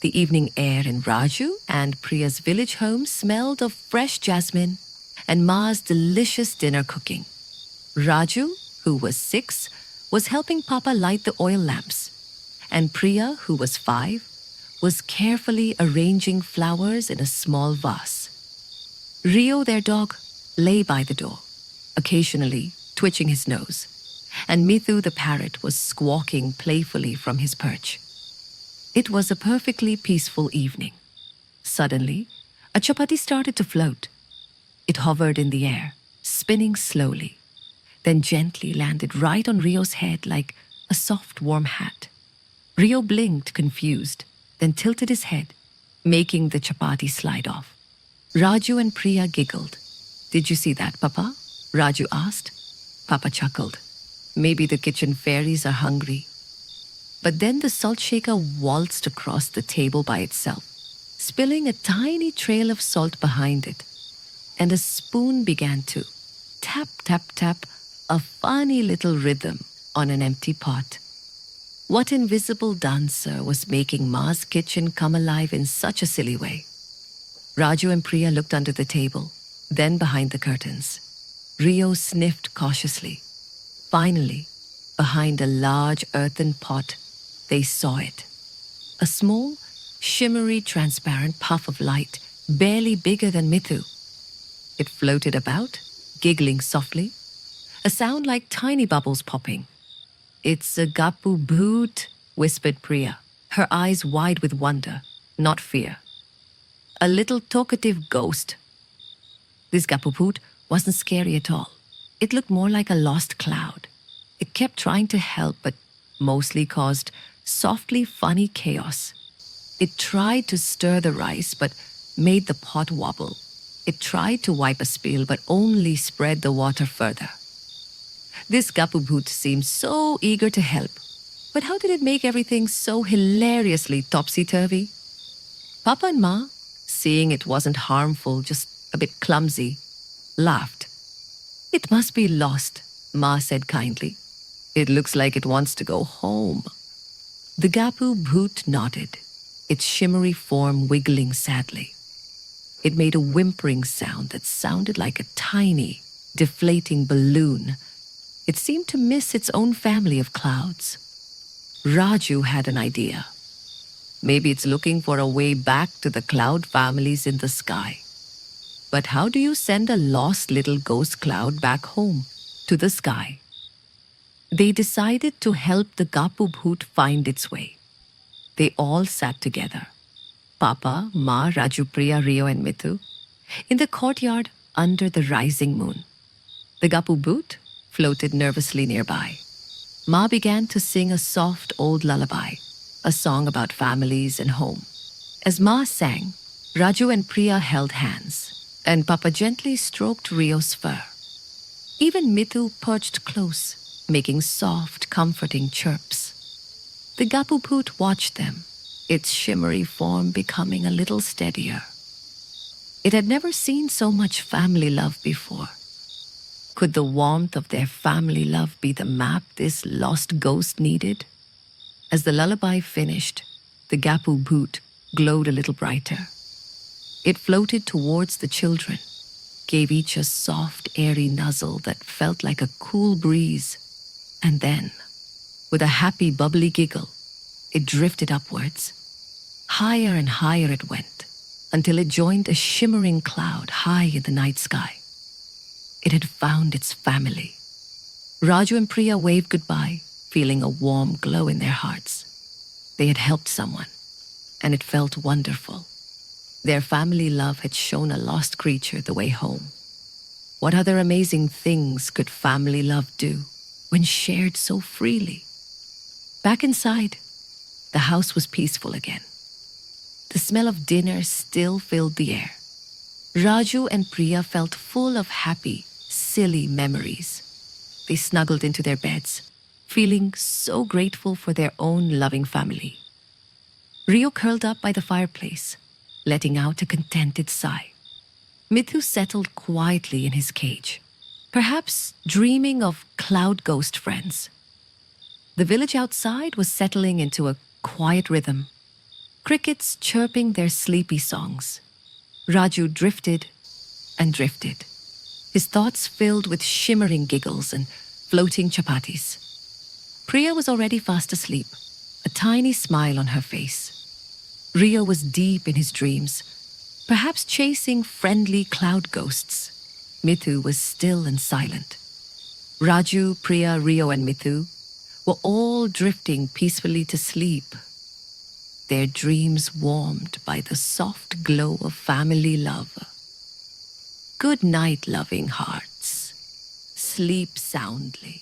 The evening air in Raju and Priya's village home smelled of fresh jasmine and Ma's delicious dinner cooking. Raju, who was 6, was helping Papa light the oil lamps, and Priya, who was 5, was carefully arranging flowers in a small vase. Rio, their dog, lay by the door, occasionally twitching his nose, and Mithoo the parrot was squawking playfully from his perch. It was a perfectly peaceful evening. Suddenly, a chapati started to float. It hovered in the air, spinning slowly, then gently landed right on Rio's head like a soft, warm hat. Rio blinked, confused, then tilted his head, making the chapati slide off. Raju and Priya giggled. "Did you see that, Papa?" Raju asked. Papa chuckled. "Maybe the kitchen fairies are hungry." But then the salt shaker waltzed across the table by itself, spilling a tiny trail of salt behind it. And a spoon began to tap, tap, tap, a funny little rhythm on an empty pot. What invisible dancer was making Ma's kitchen come alive in such a silly way? Raju and Priya looked under the table, then behind the curtains. Rio sniffed cautiously. Finally, behind a large earthen pot, they saw it. A small, shimmery, transparent puff of light, barely bigger than Mithoo. It floated about, giggling softly, a sound like tiny bubbles popping. "It's a Gappu Bhoot," whispered Priya, her eyes wide with wonder, not fear. "A little talkative ghost." This Gappu Bhoot wasn't scary at all. It looked more like a lost cloud. It kept trying to help, but mostly caused softly funny chaos. It tried to stir the rice, but made the pot wobble. It tried to wipe a spill, but only spread the water further. This Gappu Bhoot seemed so eager to help, but how did it make everything so hilariously topsy-turvy? Papa and Ma, seeing it wasn't harmful, just a bit clumsy, laughed. "It must be lost," Ma said kindly. "It looks like it wants to go home." The Gappu Bhoot nodded, its shimmery form wiggling sadly. It made a whimpering sound that sounded like a tiny, deflating balloon. It seemed to miss its own family of clouds. Raju had an idea. Maybe it's looking for a way back to the cloud families in the sky. But how do you send a lost little ghost cloud back home, to the sky? They decided to help the Gappu Bhoot find its way. They all sat together, Papa, Ma, Raju, Priya, Rio, and Mithoo, in the courtyard under the rising moon. The Gappu Bhoot floated nervously nearby. Ma began to sing a soft old lullaby, a song about families and home. As Ma sang, Raju and Priya held hands, and Papa gently stroked Rio's fur. Even Mithoo perched close, making soft, comforting chirps. The Gappu Bhoot watched them, its shimmery form becoming a little steadier. It had never seen so much family love before. Could the warmth of their family love be the map this lost ghost needed? As the lullaby finished, the Gappu Bhoot glowed a little brighter. It floated towards the children, gave each a soft, airy nuzzle that felt like a cool breeze, and then, with a happy, bubbly giggle, it drifted upwards. Higher and higher it went, until it joined a shimmering cloud high in the night sky. It had found its family. Raju and Priya waved goodbye, feeling a warm glow in their hearts. They had helped someone, and it felt wonderful. Their family love had shown a lost creature the way home. What other amazing things could family love do when shared so freely? Back inside, the house was peaceful again. The smell of dinner still filled the air. Raju and Priya felt full of happy, silly memories. They snuggled into their beds, feeling so grateful for their own loving family. Rio curled up by the fireplace, letting out a contented sigh. Mithoo settled quietly in his cage, perhaps dreaming of cloud ghost friends. The village outside was settling into a quiet rhythm. crickets chirping their sleepy songs. Raju drifted and drifted, his thoughts filled with shimmering giggles and floating chapatis. Priya was already fast asleep, a tiny smile on her face. Rio was deep in his dreams, perhaps chasing friendly cloud ghosts. Mithoo was still and silent. Raju, Priya, Rio, and Mithoo were all drifting peacefully to sleep, their dreams warmed by the soft glow of family love. Good night, loving hearts. Sleep soundly.